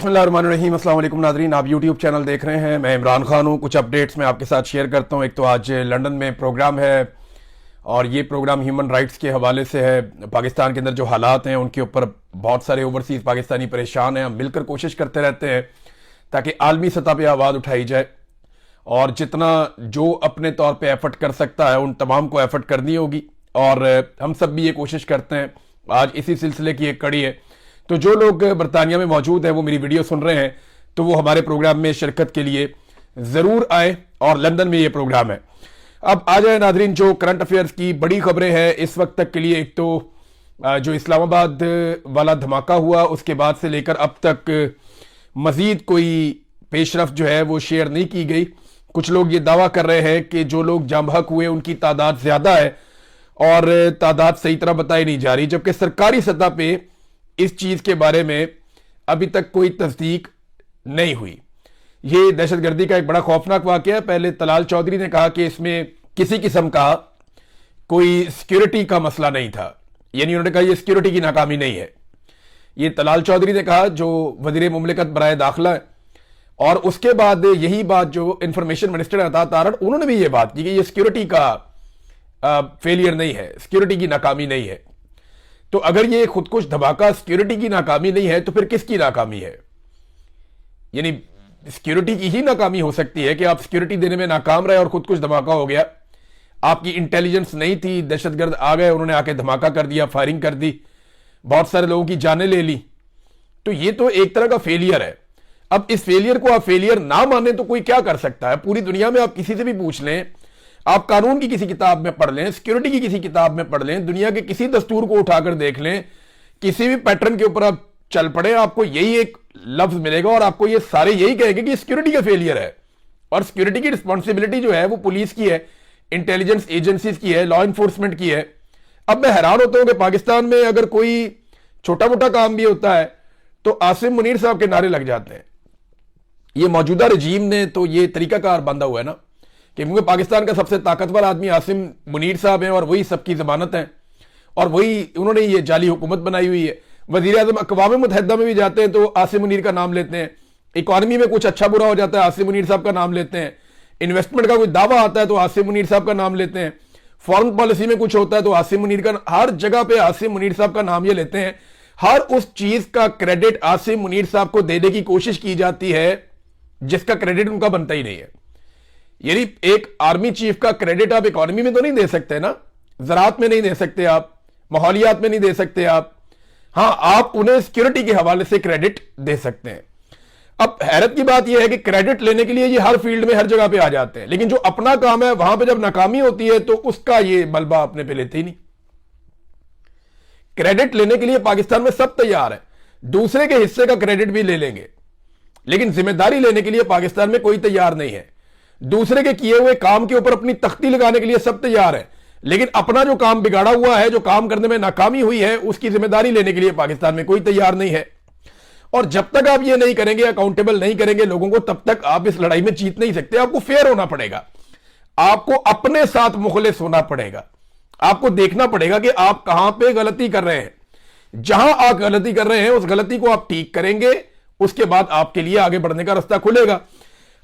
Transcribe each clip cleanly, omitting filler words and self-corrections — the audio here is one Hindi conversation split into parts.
बिस्मिल्लाहिर्रहमानिर्रहीम। अस्सलाम वालेकुम नाज़रीन, आप यूट्यूब चैनल देख रहे हैं। मैं इमरान खान हूँ। कुछ अपडेट्स मैं आपके साथ शेयर करता हूँ। एक तो आज लंदन में प्रोग्राम है और ये प्रोग्राम ह्यूमन राइट्स के हवाले से है। पाकिस्तान के अंदर जो हालात हैं उनके ऊपर बहुत सारे ओवरसीज़ पाकिस्तानी परेशान हैं। हम मिलकर कोशिश करते रहते हैं ताकि आलमी सतह पर आवाज़ उठाई जाए और जितना जो अपने तौर पर एफर्ट कर सकता है उन तमाम को एफर्ट करनी होगी और हम सब भी ये कोशिश करते हैं। आज इसी सिलसिले की एक कड़ी है। तो जो लोग बरतानिया में मौजूद हैं वो मेरी वीडियो सुन रहे हैं तो वो हमारे प्रोग्राम में शिरकत के लिए ज़रूर आए और लंदन में ये प्रोग्राम है। अब आ जाए नाजरीन, जो करंट अफेयर्स की बड़ी खबरें हैं इस वक्त तक के लिए। एक तो जो इस्लामाबाद वाला धमाका हुआ उसके बाद से लेकर अब तक मज़ीद कोई पेशरफ जो है वो शेयर नहीं की गई। कुछ लोग ये दावा कर रहे हैं कि जो लोग जाम बहक हुए उनकी तादाद ज़्यादा है और तादाद सही तरह बताई नहीं जा रही, जबकि सरकारी सतह पर इस चीज के बारे में अभी तक कोई तस्दीक नहीं हुई। ये दहशतगर्दी का एक बड़ा खौफनाक वाकया है। पहले तलाल चौधरी ने कहा कि इसमें किसी किस्म का कोई सिक्योरिटी का मसला नहीं था, यानी उन्होंने कहा ये सिक्योरिटी की नाकामी नहीं है। ये तलाल चौधरी ने कहा जो वजीर मुमलिकत बराए दाखिला है। और उसके बाद यही बात जो इंफॉर्मेशन मिनिस्टर अता तारड़, उन्होंने भी ये बात की कि ये सिक्योरिटी का फेलियर नहीं है, सिक्योरिटी की नाकामी नहीं है। तो अगर ये खुदकुश धमाका सिक्योरिटी की नाकामी नहीं है तो फिर किसकी नाकामी है? यानी सिक्योरिटी की ही नाकामी हो सकती है कि आप सिक्योरिटी देने में नाकाम रहे और खुदकुश धमाका हो गया। आपकी इंटेलिजेंस नहीं थी, दहशतगर्द आ गए, उन्होंने आके धमाका कर दिया, फायरिंग कर दी, बहुत सारे लोगों की जानें ले ली। तो ये तो एक तरह का फेलियर है। अब इस फेलियर को आप फेलियर ना माने तो कोई क्या कर सकता है? पूरी दुनिया में आप किसी से भी पूछ लें, आप कानून की किसी किताब में पढ़ लें, सिक्योरिटी की किसी किताब में पढ़ लें, दुनिया के किसी दस्तूर को उठाकर देख लें, किसी भी पैटर्न के ऊपर आप चल पड़े, आपको यही एक लफ्ज मिलेगा और आपको ये सारे यही कहेंगे कि सिक्योरिटी का फेलियर है। और सिक्योरिटी की रिस्पॉन्सिबिलिटी जो है वो पुलिस की है, इंटेलिजेंस एजेंसीज की है, लॉ इन्फोर्समेंट की है। अब मैं हैरान होता हूं कि पाकिस्तान में अगर कोई छोटा मोटा काम भी होता है तो आसिम मुनीर साहब के नारे लग जाते हैं। ये मौजूदा रजीम ने तो ये तरीकाकार बांधा हुआ है ना, क्योंकि पाकिस्तान का सबसे ताकतवर आदमी आसिम मुनीर साहब हैं और वही सबकी जमानत है और वही उन्होंने ये जाली हुकूमत बनाई हुई है। वजीर आजम अक़वाम मुत्तहिदा में भी जाते हैं तो आसिम मुनीर का नाम लेते हैं। इकॉनमी में कुछ अच्छा बुरा हो जाता है आसिम मुनीर साहब का नाम लेते हैं। इन्वेस्टमेंट का कोई दावा आता है तो आसिम मुनीर साहब का नाम लेते हैं। फॉरेन पॉलिसी में कुछ होता है तो आसिम मुनीर का, हर जगह पे आसिम मुनीर साहब का नाम ये लेते हैं। हर उस चीज का क्रेडिट आसिम मुनीर साहब को देने की कोशिश की जाती है जिसका क्रेडिट उनका बनता ही नहीं है। यानी एक आर्मी चीफ का क्रेडिट आप इकोनॉमी में तो नहीं दे सकते ना, ज़राअत में नहीं दे सकते आप, माहौलियात में नहीं दे सकते आप। हां, आप उन्हें सिक्योरिटी के हवाले से क्रेडिट दे सकते हैं। अब हैरत की बात यह है कि क्रेडिट लेने के लिए ये हर फील्ड में हर जगह पे आ जाते हैं, लेकिन जो अपना काम है वहां पे जब नाकामी होती है तो उसका ये मलबा अपने पे लेते ही नहीं। क्रेडिट लेने के लिए पाकिस्तान में सब तैयार है, दूसरे के हिस्से का क्रेडिट भी ले लेंगे, लेकिन जिम्मेदारी लेने के लिए पाकिस्तान में कोई तैयार नहीं है। दूसरे के किए हुए काम के ऊपर अपनी तख्ती लगाने के लिए सब तैयार है, लेकिन अपना जो काम बिगाड़ा हुआ है, जो काम करने में नाकामी हुई है, उसकी जिम्मेदारी लेने के लिए पाकिस्तान में कोई तैयार नहीं है। और जब तक आप ये नहीं करेंगे, अकाउंटेबल नहीं करेंगे लोगों को, तब तक आप इस लड़ाई में जीत नहीं सकते। आपको फेयर होना पड़ेगा, आपको अपने साथ मुखलिस होना पड़ेगा, आपको देखना पड़ेगा कि आप कहां पे गलती कर रहे हैं। जहां आप गलती कर रहे हैं उस गलती को आप ठीक करेंगे, उसके बाद आपके लिए आगे बढ़ने का रास्ता खुलेगा।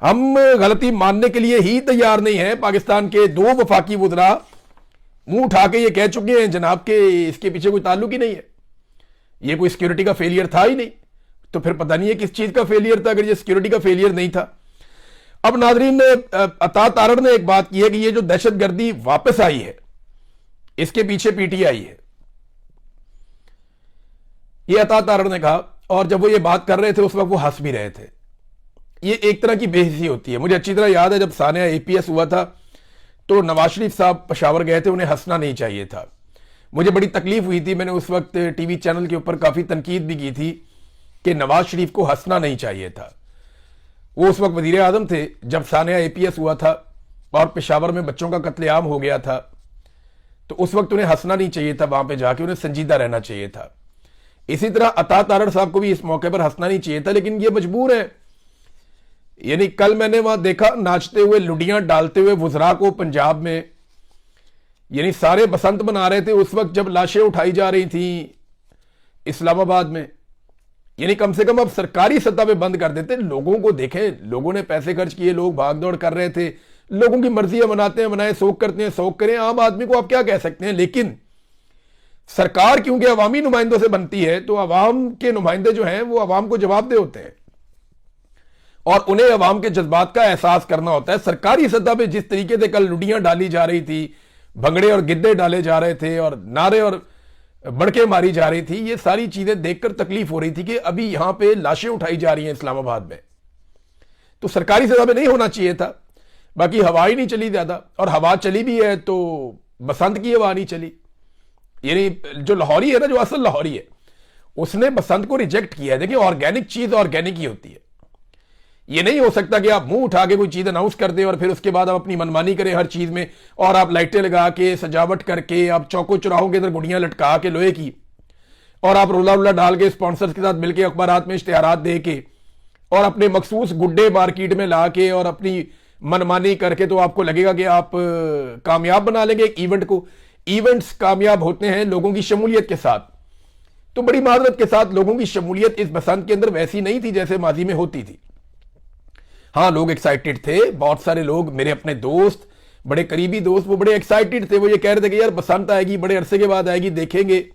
हम गलती मानने के लिए ही तैयार नहीं है। पाकिस्तान के 2 वफाकी वुज़रा मुंह उठा के ये कह चुके हैं जनाब के इसके पीछे कोई ताल्लुक ही नहीं है, ये कोई सिक्योरिटी का फेलियर था ही नहीं। तो फिर पता नहीं है किस चीज का फेलियर था अगर ये सिक्योरिटी का फेलियर नहीं था। अब नाजरीन, अता तारड़ ने एक बात की है कि ये जो दहशतगर्दी वापस आई है इसके पीछे पीटीआई है, ये अता तारड़ ने कहा। और जब वो ये बात कर रहे थे उस वक्त वो हंस भी रहे थे। ये एक तरह की बेइज्जती होती है। मुझे अच्छी तरह याद है जब सानिया APS हुआ था तो नवाज शरीफ साहब पेशावर गए थे, उन्हें हंसना नहीं चाहिए था। मुझे बड़ी तकलीफ हुई थी, मैंने उस वक्त टीवी चैनल के ऊपर काफ़ी तनकीद भी की थी कि नवाज शरीफ को हंसना नहीं चाहिए था। वो उस वक्त वजीर आजम थे जब सानिया APS हुआ था और पेशावर में बच्चों का कत्लेआम हो गया था, तो उस वक्त उन्हें हंसना नहीं चाहिए था, वहां पर जाके उन्हें संजीदा रहना चाहिए था। इसी तरह अता तारड़ साहब को भी इस मौके पर हंसना नहीं चाहिए था, लेकिन ये मजबूर है। यानी कल मैंने वहां देखा नाचते हुए, लुडियां डालते हुए वुज़रा को पंजाब में, यानी सारे बसंत मना रहे थे उस वक्त जब लाशें उठाई जा रही थी इस्लामाबाद में। यानी कम से कम अब सरकारी सत्ता पे बंद कर देते। लोगों को देखें, लोगों ने पैसे खर्च किए, लोग भाग दौड़ कर रहे थे, लोगों की मर्जियां मनाते हैं, मनाए, शोक करते हैं, शोक करें। आम आदमी को आप क्या कह सकते हैं। लेकिन सरकार क्योंकि अवामी नुमाइंदों से बनती है, तो अवाम के नुमाइंदे जो हैं वो अवाम को जवाबदेह होते हैं और उन्हें अवाम के जज्बात का एहसास करना होता है। सरकारी सतह पे जिस तरीके से कल लुडियां डाली जा रही थी, भंगड़े और गिद्दे डाले जा रहे थे और नारे और बड़के मारी जा रही थी, ये सारी चीजें देखकर तकलीफ हो रही थी कि अभी यहां पे लाशें उठाई जा रही हैं इस्लामाबाद में। तो सरकारी सतह पे नहीं होना चाहिए था। बाकी हवा ही नहीं चली ज्यादा, और हवा चली भी है तो बसंत की हवा नहीं चली। यानी जो लाहौरी है ना, जो असल लाहौरी है, उसने बसंत को रिजेक्ट किया है। देखिए, ऑर्गेनिक चीज ऑर्गेनिक ही होती है। ये नहीं हो सकता कि आप मुंह उठा के कोई चीज अनाउंस कर दें और फिर उसके बाद आप अपनी मनमानी करें हर चीज में, और आप लाइटें लगा के सजावट करके, आप चौकों चौराहों के अंदर गुड़ियां लटका के लोहे की, और आप रोला रोला डाल के स्पॉन्सर्स के साथ मिलकर अखबारात में इश्तिहारात दे के और अपने मखसूस गुड्डे मार्केट में ला के और अपनी मनमानी करके, तो आपको लगेगा कि आप कामयाब बना लेंगे एक इवेंट को। इवेंट्स कामयाब होते हैं लोगों की शमूलियत के साथ। तो बड़ी माजरत के साथ लोगों की शमूलियत इस बसंत के अंदर वैसी नहीं थी जैसे माजी में होती थी। हाँ, लोग एक्साइटेड थे, बहुत सारे लोग, मेरे अपने दोस्त, बड़े करीबी दोस्त, वो बड़े एक्साइटेड थे। वो ये कह रहे थे कि यार बसंत आएगी, बड़े अरसे के बाद आएगी, देखेंगे।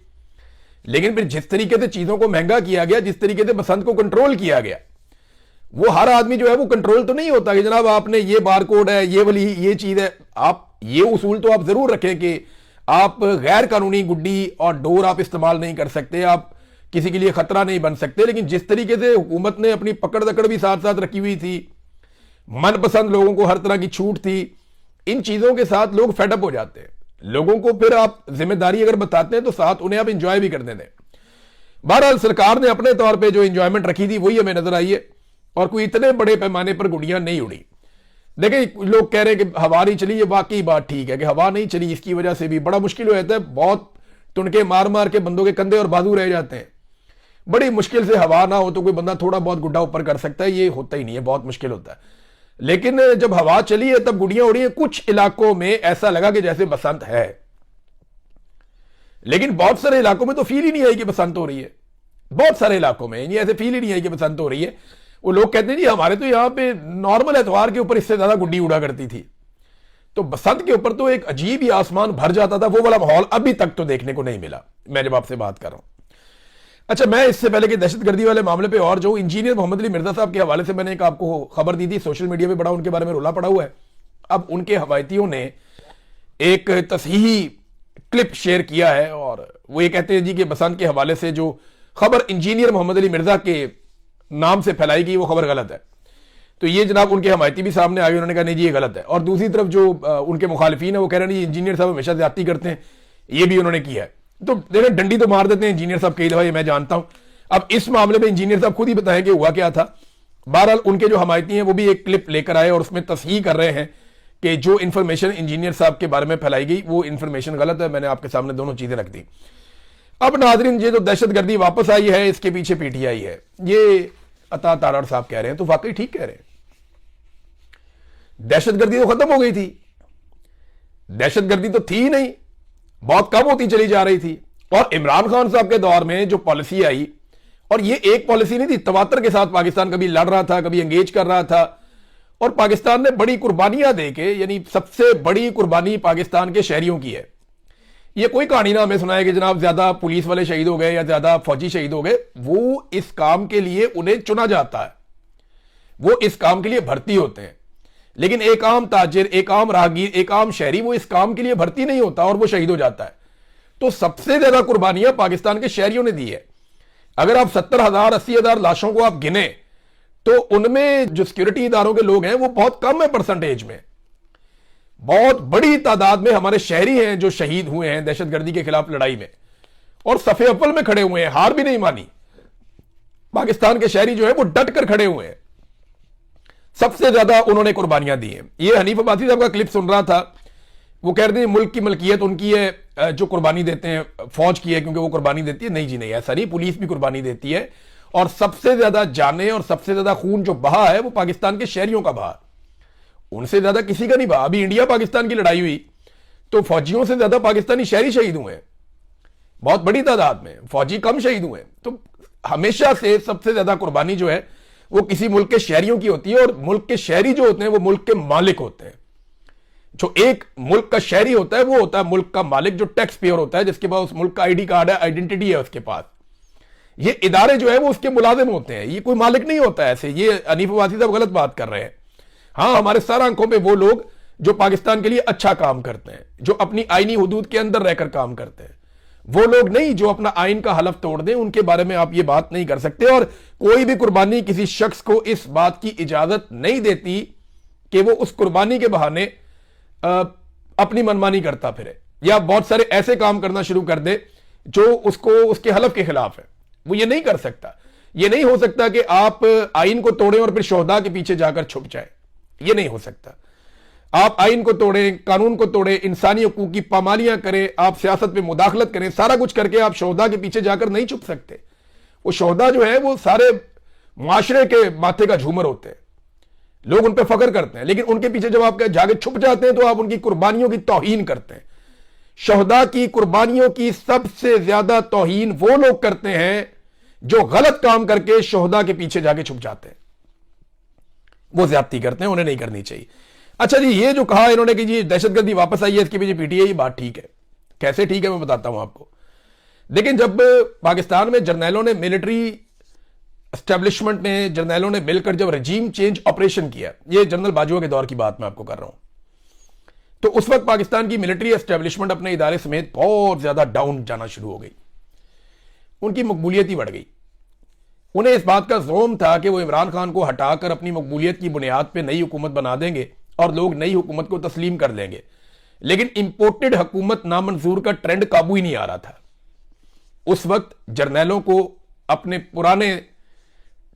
लेकिन फिर जिस तरीके से चीजों को महंगा किया गया, जिस तरीके से बसंत को कंट्रोल किया गया, वो हर आदमी जो है वो कंट्रोल तो नहीं होता कि जनाब आपने ये बार कोड है, ये वाली ये चीज है। आप ये उसूल तो आप जरूर रखें कि आप गैर कानूनी गुड्डी और डोर आप इस्तेमाल नहीं कर सकते, आप किसी के लिए खतरा नहीं बन सकते। लेकिन जिस तरीके से हुकूमत ने अपनी पकड़ दकड़ भी साथ साथ रखी हुई थी, मनपसंद लोगों को हर तरह की छूट थी, इन चीजों के साथ लोग फेडअप हो जाते हैं। लोगों को फिर आप जिम्मेदारी अगर बताते हैं तो साथ उन्हें आप इंजॉय भी करने दें। बहरहाल सरकार ने अपने तौर पे जो इंजॉयमेंट रखी थी वही हमें नजर आई है, और कोई इतने बड़े पैमाने पर गुड़ियां नहीं उड़ी। देखिए, लोग कह रहे हैं कि हवा नहीं चली, ये वाकई बात ठीक है कि हवा नहीं चली, इसकी वजह से भी बड़ा मुश्किल हो जाता है। बहुत तुनके मार मार के बंदों के कंधे और बाजू रह जाते हैं। बड़ी मुश्किल से हवा ना हो तो कोई बंदा थोड़ा बहुत गुड्डा ऊपर कर सकता है, ये होता ही नहीं है, बहुत मुश्किल होता है। लेकिन जब हवा चली है तब गुड़ियां उड़ी है। कुछ इलाकों में ऐसा लगा कि जैसे बसंत है, लेकिन बहुत सारे इलाकों में तो फील ही नहीं आई कि बसंत हो रही है। बहुत सारे इलाकों में ऐसे फील ही नहीं आई कि बसंत हो रही है। वो लोग कहते हैं जी हमारे तो यहां पे नॉर्मल एतवार के ऊपर इससे ज्यादा गुड्डी उड़ा करती थी। तो बसंत के ऊपर तो एक अजीब ही आसमान भर जाता था। वो वाला माहौल अभी तक तो देखने को नहीं मिला, मैं जब आपसे बात कर रहा हूं। अच्छा, मैं इससे पहले कि दहशतगर्दी वाले मामले पे और जो इंजीनियर मोहम्मद अली मिर्जा साहब के हवाले से मैंने एक आपको खबर दी थी, सोशल मीडिया पे बड़ा उनके बारे में रोला पड़ा हुआ है। अब उनके हवायतियों ने एक तस्हीही क्लिप शेयर किया है और वो ये कहते हैं जी कि बसंत के हवाले से जो खबर इंजीनियर मोहम्मद अली मिर्जा के नाम से फैलाई गई वो खबर गलत है। तो ये जनाब उनके हमायती भी सामने आ गए, उन्होंने कहा नहीं जी ये गलत है। और दूसरी तरफ जो उनके मुखालिफिन है वो कह रहे हैं इंजीनियर साहब हमेशा ज्यादती करते हैं, ये भी उन्होंने किया है। तो देखिए, डंडी तो मार देते हैं इंजीनियर साहब कई दफा, ये मैं जानता हूं। अब इस मामले में इंजीनियर साहब खुद ही बताएं कि हुआ क्या था। बहरहाल उनके जो हमायती हैं वो भी एक क्लिप लेकर आए और उसमें तस्हीह कर रहे हैं कि जो इन्फॉर्मेशन इंजीनियर साहब के बारे में फैलाई गई वो इन्फॉर्मेशन गलत है। मैंने आपके सामने दोनों चीजें रख दी। अब नाजरीन, ये जो दहशतगर्दी वापस आई है इसके पीछे पीटीआई है, ये अता तारड़ साहब कह रहे हैं, तो वाकई ठीक कह रहे हैं। दहशतगर्दी तो खत्म हो गई थी, दहशतगर्दी तो थी ही नहीं, बहुत कम होती चली जा रही थी। और इमरान खान साहब के दौर में जो पॉलिसी आई, और ये एक पॉलिसी नहीं थी, तवातर के साथ पाकिस्तान कभी लड़ रहा था, कभी एंगेज कर रहा था, और पाकिस्तान ने बड़ी कुर्बानियां देके, यानी सबसे बड़ी कुर्बानी पाकिस्तान के शहरियों की है। ये कोई कहानी ना हमें सुनाए कि जनाब ज्यादा पुलिस वाले शहीद हो गए या ज्यादा फौजी शहीद हो गए। वो इस काम के लिए उन्हें चुना जाता है, वो इस काम के लिए भर्ती होते हैं। लेकिन एक आम ताजिर, एक आम राहगीर, एक आम शहरी वो इस काम के लिए भर्ती नहीं होता और वो शहीद हो जाता है। तो सबसे ज्यादा कुर्बानियां पाकिस्तान के शहरियों ने दी है। अगर आप 70,000 80,000 लाशों को आप गिने तो उनमें जो सिक्योरिटी इदारों के लोग हैं वो बहुत कम है परसेंटेज में। बहुत बड़ी तादाद में हमारे शहरी हैं जो शहीद हुए हैं दहशतगर्दी के खिलाफ लड़ाई में, और सफे अव्वल में खड़े हुए हैं, हार भी नहीं मानी। पाकिस्तान के शहरी जो है वो डट कर खड़े हुए हैं, सबसे ज्यादा उन्होंने कुर्बानियां दी हैं। ये हनीफ अब्बासी साहब का क्लिप सुन रहा था, वो कह रहे थे मुल्क की मलकियत उनकी है जो कुर्बानी देते हैं, फौज की है क्योंकि वो कुर्बानी देती है। नहीं जी नहीं, ऐसा नहीं, पुलिस भी कुर्बानी देती है। और सबसे ज्यादा जाने और सबसे ज्यादा खून जो बहा है वो पाकिस्तान के शहरियों का बहा, उनसे ज्यादा किसी का नहीं बहा। अभी इंडिया पाकिस्तान की लड़ाई हुई तो फौजियों से ज्यादा पाकिस्तानी शहरी शहीद हुए हैं, बहुत बड़ी तादाद में। फौजी कम शहीद हुए। तो हमेशा से सबसे ज्यादा कुर्बानी जो है वो किसी मुल्क के शहरियों की होती है, और मुल्क के शहरी जो होते हैं वो मुल्क के मालिक होते हैं। जो एक मुल्क का शहरी होता है वो होता है मुल्क का मालिक, जो टैक्स पेयर होता है, जिसके पास उस मुल्क का आईडी कार्ड है, आइडेंटिटी है उसके पास। ये इदारे जो है वो उसके मुलाजिम होते हैं, ये कोई मालिक नहीं होता है। ऐसे ये अनीफ अब्बासी साहब गलत बात कर रहे हैं। हाँ, हमारे सर आंखों पे वो लोग जो पाकिस्तान के लिए अच्छा काम करते हैं, जो अपनी आईनी हुदूद के अंदर रहकर काम करते हैं, वो लोग नहीं जो अपना आइन का हलफ तोड़ दें, उनके बारे में आप ये बात नहीं कर सकते। और कोई भी कुर्बानी किसी शख्स को इस बात की इजाजत नहीं देती कि वो उस कुर्बानी के बहाने अपनी मनमानी करता फिरे, या बहुत सारे ऐसे काम करना शुरू कर दे जो उसको उसके हलफ के खिलाफ है। वो ये नहीं कर सकता। ये नहीं हो सकता कि आप आइन को तोड़ें और फिर शोहदा के पीछे जाकर छुप जाए। ये नहीं हो सकता। आप आइन को तोड़ें, कानून को तोड़ें, इंसानी हकूक की पामालियां करें, आप सियासत में मुदाखलत करें, सारा कुछ करके आप शोहदा के पीछे जाकर नहीं छुप सकते। वो शोहदा जो है वो सारे माशरे के माथे का झूमर होते हैं, लोग उन पर फख्र करते हैं, लेकिन उनके पीछे जब आप जाके छुप जाते हैं तो आप उनकी कुर्बानियों की तौहीन करते हैं। शोहदा की कुर्बानियों की सबसे ज्यादा तौहीन वो लोग करते हैं जो गलत काम करके शोहदा के पीछे जाके छुप जाते हैं। वो ज्यादती करते हैं, उन्हें नहीं करनी चाहिए। अच्छा जी, ये जो कहा इन्होंने कि जी दहशतगर्दी वापस आई है, इसके पीछे पीटीआई, ये बात ठीक है। कैसे ठीक है मैं बताता हूं आपको। लेकिन जब पाकिस्तान में जर्नैलों ने, मिलिट्री एस्टेब्लिशमेंट में जर्नैलों ने मिलकर जब रजीम चेंज ऑपरेशन किया, ये जनरल बाजवा के दौर की बात मैं आपको कर रहा हूं, तो उस वक्त पाकिस्तान की मिलिट्री एस्टेब्लिशमेंट अपने इदारे समेत बहुत ज्यादा डाउन जाना शुरू हो गई। उनकी मकबूलियत ही बढ़ गई। उन्हें इस बात का ज़ोम था कि वो इमरान खान को हटाकर अपनी मकबूलियत की बुनियाद पर नई हुकूमत बना देंगे और लोग नई हुकूमत को तस्लीम कर लेंगे। लेकिन इंपोर्टेड हुकूमत नामंजूर का ट्रेंड काबू ही नहीं आ रहा था। उस वक्त जर्नैलों को अपने पुराने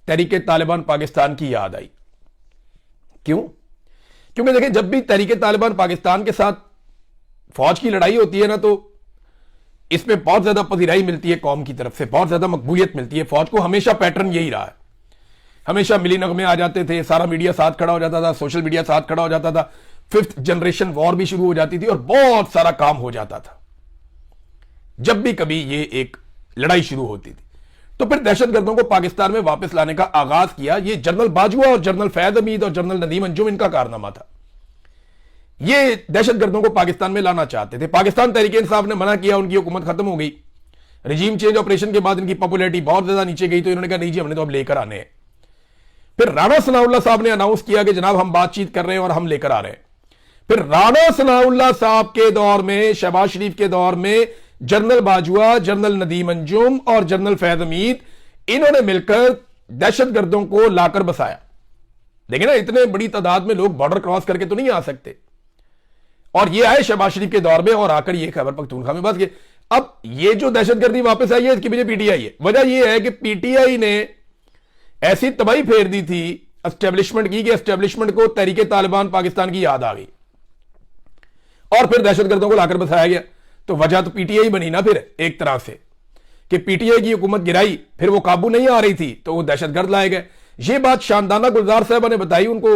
तहरीके तालिबान पाकिस्तान की याद आई। क्यों? क्योंकि देखिए, जब भी तहरीके तालिबान पाकिस्तान के साथ फौज की लड़ाई होती है ना, तो इसमें बहुत ज्यादा पजीराई मिलती है कौम की तरफ से, बहुत ज्यादा मकबूलियत मिलती है फौज को। हमेशा पैटर्न यही रहा है। हमेशा मिली नगमे आ जाते थे, सारा मीडिया साथ खड़ा हो जाता था, सोशल मीडिया साथ खड़ा हो जाता था, 5th जनरेशन वॉर भी शुरू हो जाती थी और बहुत सारा काम हो जाता था जब भी कभी ये एक लड़ाई शुरू होती थी। तो फिर दहशतगर्दों को पाकिस्तान में वापस लाने का आगाज किया। ये जनरल बाजवा और जनरल फैद हमीद और जनरल नदीम अंजुम, इनका कारनामा था। ये दहशतगर्दों को पाकिस्तान में लाना चाहते थे। पाकिस्तान तहरीक इंसाफ ने मना किया, उनकी हुकूमत खत्म हो गई। रजीम चेंज ऑपरेशन के बाद इनकी पॉपुलैरिटी बहुत ज्यादा नीचे गई, तो इन्होंने कहा नहीं जी, हमने तो अब लेकर आने हैं। फिर राणा सनाउल्लाह साहब ने अनाउंस किया कि जनाब हम बातचीत कर रहे हैं और हम लेकर आ रहे हैं। फिर राणा सनाउल्लाह साहब के दौर में, शहबाज शरीफ के दौर में, जनरल बाजवा, जनरल नदीम अंजुम और जनरल फैज हमीद, इन्होंने मिलकर दहशतगर्दों को लाकर बसाया। देखिए ना, इतने बड़ी तादाद में लोग बॉर्डर क्रॉस करके तो नहीं आ सकते। और ये आए शहबाज शरीफ के दौर में और आकर ये खैबर पख्तूनख्वा में बस गए। अब ये जो दहशतगर्दी वापस आई है, इसके पीछे पीटीआई है। वजह यह है कि पीटीआई ने ऐसी तबाही फेर दी थी एस्टेब्लिशमेंट की कि एस्टेब्लिशमेंट को तहरीके तालिबान पाकिस्तान की याद आ गई और फिर दहशतगर्दों को लाकर बसाया गया। तो वजह तो पीटीआई बनी ना फिर एक तरह से, कि पीटीआई की हुकूमत गिराई, फिर वो काबू नहीं आ रही थी तो वो दहशतगर्द लाए गए। ये बात शानदाना गुलजार साहबा ने बताई। उनको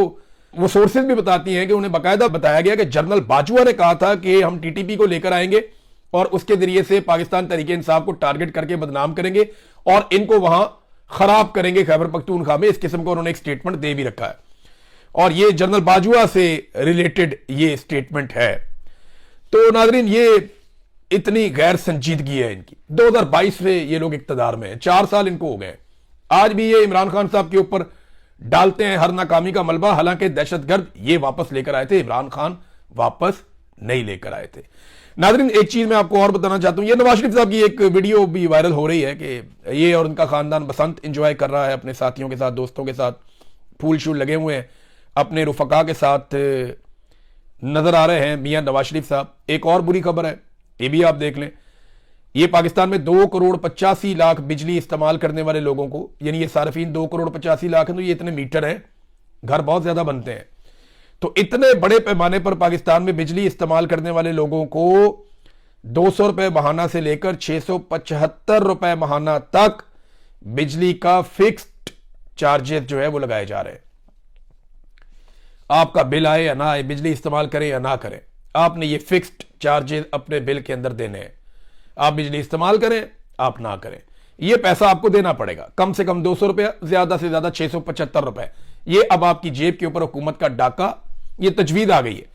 वो सोर्सेज भी बताती हैं कि उन्हें बाकायदा बताया गया कि जनरल बाजवा ने कहा था कि हम टीटीपी को लेकर आएंगे और उसके जरिए से पाकिस्तान तहरीके इंसाफ को टारगेट करके बदनाम करेंगे और इनको वहां खराब करेंगे खैबर पख्तूनख्वा में। इस किस्म का उन्होंने एक स्टेटमेंट दे भी रखा है और ये जनरल बाजवा से रिलेटेड ये स्टेटमेंट है। तो नाजरीन, ये इतनी गैर संजीदगी है इनकी। 2022 से ये लोग इक्तदार में हैं, 4 साल इनको हो गए। आज भी ये इमरान खान साहब के ऊपर डालते हैं हर नाकामी का मलबा। हालांकि दहशतगर्द ये वापस लेकर आए थे, इमरान खान वापस नहीं लेकर आए थे। नाजरीन, एक चीज मैं आपको और बताना चाहता हूं। ये नवाज शरीफ साहब की एक वीडियो भी वायरल हो रही है कि ये और उनका खानदान बसंत एंजॉय कर रहा है अपने साथियों के साथ, दोस्तों के साथ, फूल शूल लगे हुए हैं, अपने रुफका के साथ नजर आ रहे हैं मियां नवाज शरीफ साहब। एक और बुरी खबर है, ये भी आप देख लें। ये पाकिस्तान में 2,85,00,000 बिजली इस्तेमाल करने वाले लोगों को, यानी ये सार्फिन 2,85,00,000 हैं, तो ये इतने मीटर हैं, घर बहुत ज्यादा बनते हैं। तो इतने बड़े पैमाने पर पाकिस्तान में बिजली इस्तेमाल करने वाले लोगों को 200 रुपए महाना से लेकर 675 रुपए महाना तक बिजली का फिक्स्ड चार्जेस जो है वो लगाए जा रहे हैं। आपका बिल आए या ना आए, बिजली इस्तेमाल करें या ना करें, आपने ये फिक्स्ड चार्जेस अपने बिल के अंदर देने हैं। आप बिजली इस्तेमाल करें, आप ना करें। ये पैसा आपको देना पड़ेगा, कम से कम 200 रुपया, ज्यादा से ज्यादा 675 रुपए। ये अब आपकी जेब के ऊपर हुकूमत का डाका, ये तजवीज आ गई है।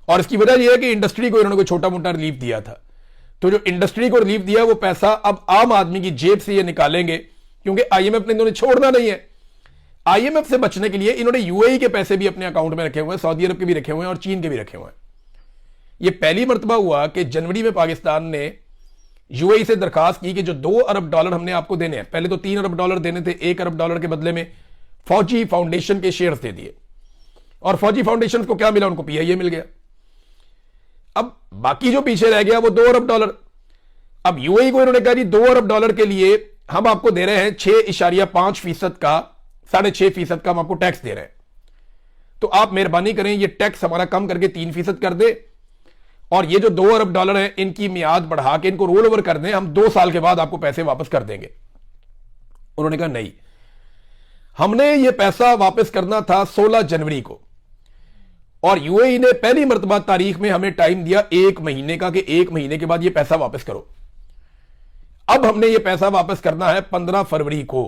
और इसकी वजह यह है कि इंडस्ट्री को इन्होंने कोई छोटा मोटा रिलीफ दिया था, तो जो इंडस्ट्री को रिलीफ दिया वो पैसा अब आम आदमी की जेब से ये निकालेंगे, क्योंकि आईएमएफ ने इन्होंने छोड़ना नहीं है। आईएमएफ से बचने के लिए इन्होंने यूएई के पैसे भी अपने अकाउंट में रखे हुए हैं, सऊदी अरब के भी रखे हुए हैं और चीन के भी रखे हुए हैं। यह पहली मर्तबा हुआ कि जनवरी में पाकिस्तान ने यूएई से दरखास्त की कि जो $2 अरब हमने आपको देने हैं, पहले तो $3 अरब देने थे, $1 अरब के बदले में फौजी फाउंडेशन के शेयर्स दे दिए। और फौजी फाउंडेशन को क्या मिला? उनको पीआईए मिल गया। अब बाकी जो पीछे रह गया वो $2 अरब। अब यूएई को इन्होंने कहा जी $2 अरब के लिए हम आपको दे रहे हैं 6.5% का, 6.5% का हम आपको टैक्स दे रहे हैं, तो आप मेहरबानी करें ये टैक्स हमारा कम करके 3% कर दे, और ये जो $2 अरब है इनकी मियाद बढ़ा के इनको रोल ओवर कर दें, हम 2 साल के बाद आपको पैसे वापस कर देंगे। उन्होंने कहा नहीं, हमने ये पैसा वापस करना था 16 जनवरी को, और यूएई ने पहली मर्तबा तारीख में हमें टाइम दिया 1 महीने का कि 1 महीने के बाद ये पैसा वापस करो। अब हमने ये पैसा वापस करना है 15 फरवरी को।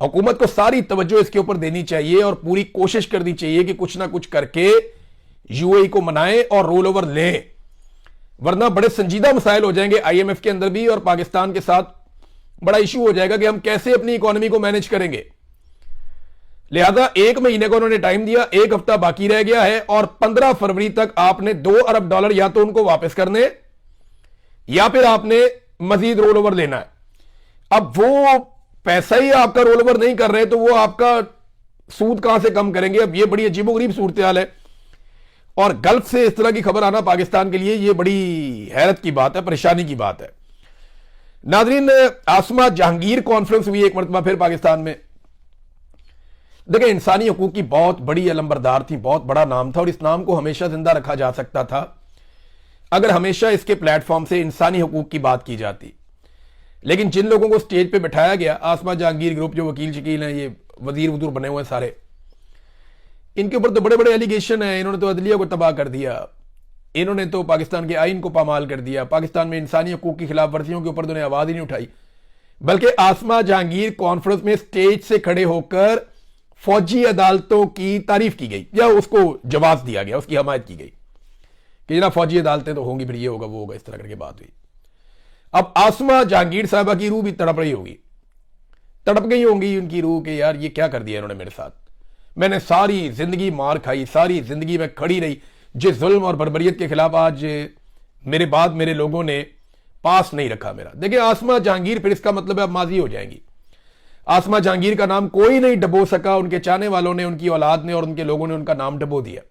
हुकूमत को सारी तवज्जो इसके ऊपर देनी चाहिए और पूरी कोशिश करनी चाहिए कि कुछ ना कुछ करके यूएई को मनाएं और रोल ओवर लें, वरना बड़े संजीदा मसाइल हो जाएंगे आईएमएफ के अंदर भी, और पाकिस्तान के साथ बड़ा इशू हो जाएगा कि हम कैसे अपनी इकोनॉमी को मैनेज करेंगे। लिहाजा 1 महीने को उन्होंने टाइम दिया, 1 हफ्ता बाकी रह गया है, और 15 फरवरी तक आपने $2 अरब या तो उनको वापस करने या फिर आपने मजीद रोल ओवर लेना है। अब वो पैसा ही आपका रोल ओवर नहीं कर रहे तो वो आपका सूद कहां से कम करेंगे? अब ये बड़ी अजीबोगरीब सूरत हाल है, और गल्फ से इस तरह की खबर आना पाकिस्तान के लिए ये बड़ी हैरत की बात है, परेशानी की बात है। नाजरीन, आसमा जहांगीर कॉन्फ्रेंस हुई एक मरतबा फिर पाकिस्तान में। देखिए, इंसानी हकूक की बहुत बड़ी अलंबरदार थी, बहुत बड़ा नाम था, और इस नाम को हमेशा जिंदा रखा जा सकता था अगर हमेशा इसके प्लेटफॉर्म से इंसानी हकूक की बात की जाती। लेकिन जिन लोगों को स्टेज पे बिठाया गया, आसमा जहांगीर ग्रुप, जो वकील शकील हैं, ये वजीर वजूर बने हुए हैं सारे, इनके ऊपर तो बड़े बड़े एलिगेशन हैं। इन्होंने तो अदलिया को तबाह कर दिया, इन्होंने तो पाकिस्तान के आइन को पामाल कर दिया, पाकिस्तान में इंसानी हकूक की खिलाफ वर्जियों के ऊपर तो उन्हें आवाज ही नहीं उठाई। बल्कि आसमा जहांगीर कॉन्फ्रेंस में स्टेज से खड़े होकर फौजी अदालतों की तारीफ की गई, या उसको जवाब दिया गया, उसकी हमायत की गई कि जनाब फौजी अदालतें तो होंगी, फिर ये होगा वो होगा, इस तरह करके बात हुई। अब आसमा जहांगीर साहबा की रूह भी तड़प रही होगी, तड़प गई होंगी उनकी रूह कि यार ये क्या कर दिया इन्होंने मेरे साथ, मैंने सारी जिंदगी मार खाई, सारी जिंदगी में खड़ी रही, जिस जुल्म और बर्बरियत के खिलाफ आज मेरे बाद मेरे लोगों ने पास नहीं रखा मेरा। देखिए, आसमा जहांगीर फिर इसका मतलब है अब माजी हो जाएंगी। आसमा जहांगीर का नाम कोई नहीं डबो सका, उनके चाहने वालों ने, उनकी औलाद ने और उनके लोगों ने उनका नाम डबो दिया।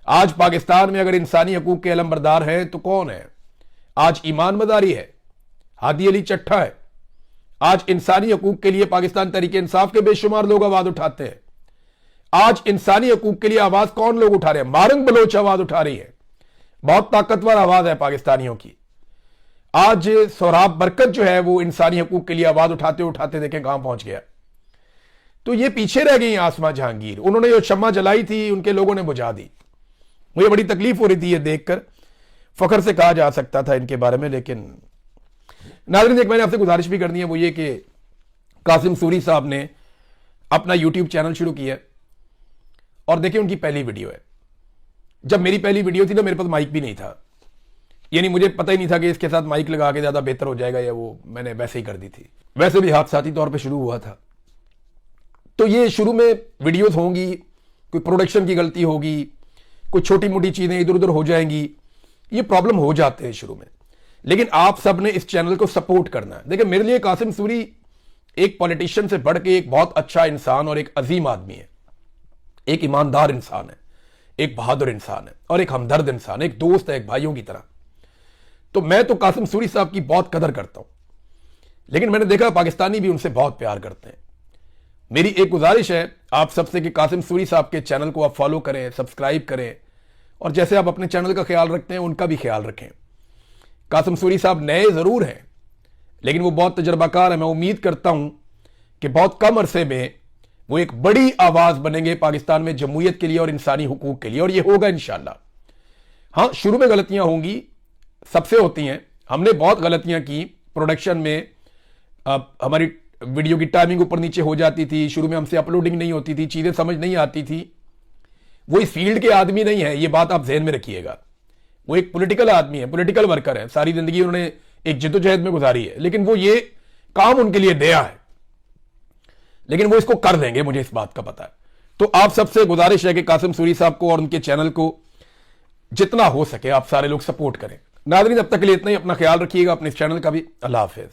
आज पाकिस्तान में अगर इंसानी हकूक के अलंबरदार हैं तो कौन है? आज ईमान मदारी है, हादी अली चट्ठा है। आज इंसानी हकूक के लिए पाकिस्तान तहरीक इंसाफ के बेशुमार लोग आवाज उठाते हैं। आज इंसानी हकूक के लिए आवाज कौन लोग उठा रहे हैं? मारंग बलोच आवाज उठा रही है, बहुत ताकतवर आवाज है पाकिस्तानियों की। आज सोहराब बरकत जो है वो इंसानी हकूक के लिए आवाज उठाते उठाते देखें कहां पहुंच गया। तो ये पीछे रह गई आसमा जहांगीर, उन्होंने जो शम्मा जलाई थी उनके लोगों ने बुझा दी। मुझे बड़ी तकलीफ हो रही थी ये देखकर, फखर से कहा जा सकता था इनके बारे में। लेकिन नाज़रीन, एक मैंने आपसे गुजारिश भी करनी है, वो ये कि कासिम सूरी साहब ने अपना यूट्यूब चैनल शुरू किया है, और देखिए उनकी पहली वीडियो है। जब मेरी पहली वीडियो थी ना, मेरे पास माइक भी नहीं था, यानी मुझे पता ही नहीं था कि इसके साथ माइक लगा के ज्यादा बेहतर हो जाएगा, या वो मैंने वैसे ही कर दी थी। वैसे भी हादसाती तौर पे शुरू हुआ था, तो ये शुरू में वीडियोस होंगी, कोई प्रोडक्शन की गलती होगी, कुछ छोटी मोटी चीजें इधर उधर हो जाएंगी, ये प्रॉब्लम हो जाते हैं शुरू में। लेकिन आप सब ने इस चैनल को सपोर्ट करना है। देखिए, मेरे लिए कासिम सूरी एक पॉलिटिशियन से बढ़ के एक बहुत अच्छा इंसान और एक अजीम आदमी है, एक ईमानदार इंसान है, एक बहादुर इंसान है, और एक हमदर्द इंसान, एक दोस्त है, एक भाइयों की तरह। तो मैं तो कासिम सूरी साहब की बहुत कदर करता हूं, लेकिन मैंने देखा पाकिस्तानी भी उनसे बहुत प्यार करते हैं। मेरी एक गुजारिश है आप सबसे कि कासिम सूरी साहब के चैनल को आप फॉलो करें, सब्सक्राइब करें, और जैसे आप अपने चैनल का ख्याल रखते हैं उनका भी ख्याल रखें। कासिम सूरी साहब नए जरूर हैं, लेकिन वो बहुत तजर्बाकार है। मैं उम्मीद करता हूं कि बहुत कम अरसे में वो एक बड़ी आवाज बनेंगे पाकिस्तान में जमहूरियत के लिए और इंसानी हुकूक के लिए, और ये होगा इंशाल्लाह। हाँ, शुरू में गलतियां होंगी, सबसे होती हैं। हमने बहुत गलतियां की प्रोडक्शन में, अब हमारी वीडियो की टाइमिंग ऊपर नीचे हो जाती थी, शुरू में हमसे अपलोडिंग नहीं होती थी, चीजें समझ नहीं आती थी। वो इस फील्ड के आदमी नहीं है, ये बात आप ध्यान में रखिएगा। वो एक पॉलिटिकल आदमी है, पॉलिटिकल वर्कर है, सारी जिंदगी उन्होंने एक जिद्दोजहद में गुजारी है, लेकिन वो ये काम उनके लिए नया है, लेकिन वो इसको कर देंगे, मुझे इस बात का पता है। तो आप सबसे गुजारिश है कि कासिम सूरी साहब को और उनके चैनल को जितना हो सके आप सारे लोग सपोर्ट करें। नाज़रीन, अब तक के लिए इतना ही। अपना ख्याल रखिएगा, अपने इस चैनल का भी। अल्लाह हाफिज।